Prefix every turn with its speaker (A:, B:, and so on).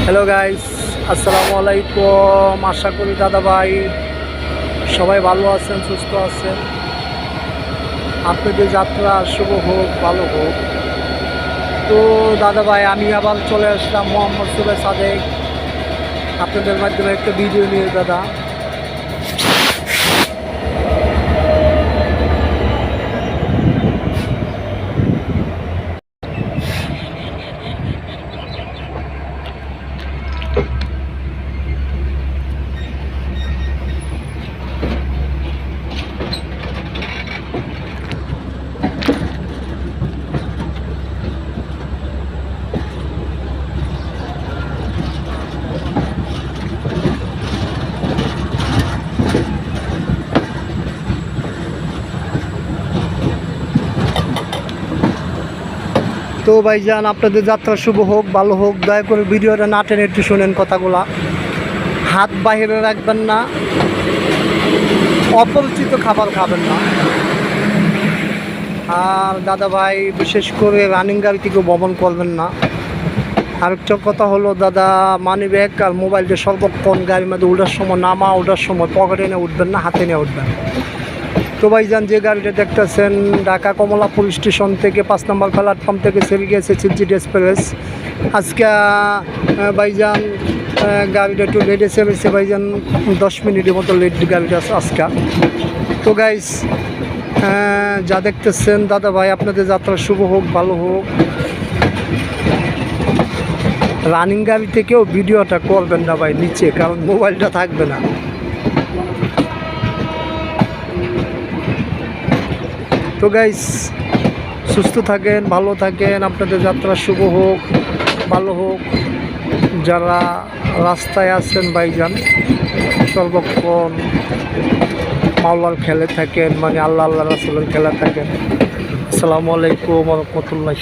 A: Hello guys, আসসালামু আলাইকুম। আশা করি দাদা ভাই সবাই ভালো আছেন, সুস্থ আছেন। আপনাদের যাত্রা শুভ হোক, ভালো হোক। তো দাদা ভাই, আমি আবার চলে আসলাম মোহাম্মদ সুবে সাদেক আপনাদের মাধ্যমে একটা ভিডিও নিয়ে। দাদা তো ভাইজান, আপনাদের যাত্রা শুভ হোক, ভালো হোক। দয়া করে ভিডিওটা না টেনে একটু শোনেন কথাগুলা। হাত বাইরে রাখবেন না, অপরিচিত খাবার খাবেন না। আর দাদা ভাই, বিশেষ করে রানিং গাড়ি থেকে ভ্রমণ করবেন না। আরেকটা কথা হলো দাদা, মানি ব্যাগ আর মোবাইলটা সর্বক্ষণ গাড়ির মধ্যে ওঠার সময়, ওঠার সময় পকেটে নিয়ে উঠবেন না, হাতে নিয়ে উঠবেন। তো ভাইজান, যে গাড়িটা দেখতেছেন ঢাকা কমলাপুর স্টেশন থেকে 5 নম্বর প্ল্যাটফর্ম থেকে ছেড়ে গিয়েছে সিলজিডি এক্সপ্রেস। আজকে ভাইজান গাড়িটা একটু লেটে ছেড়েছে ভাইজান, 10 মিনিটের মতো লেট গাড়িটা আজকে। তো গাইস, যা দেখতেছেন দাদা ভাই, আপনাদের যাত্রা শুভ হোক, ভালো হোক। রানিং গাড়ি থেকেও ভিডিওটা করবেন না ভাই নিচে, কারণ মোবাইলটা থাকবে না। তো গাইস, সুস্থ থাকেন, ভালো থাকেন, আপনাদের যাত্রা শুভ হোক, ভালো হোক। যারা রাস্তায় আছেন ভাইজান, সর্বক্ষণ মাওলার খেলে থাকেন, মানে আল্লাহ রাসূলের খেলা থাকেন। আসসালামু আলাইকুম ওয়া রাহমাতুল্লাহ।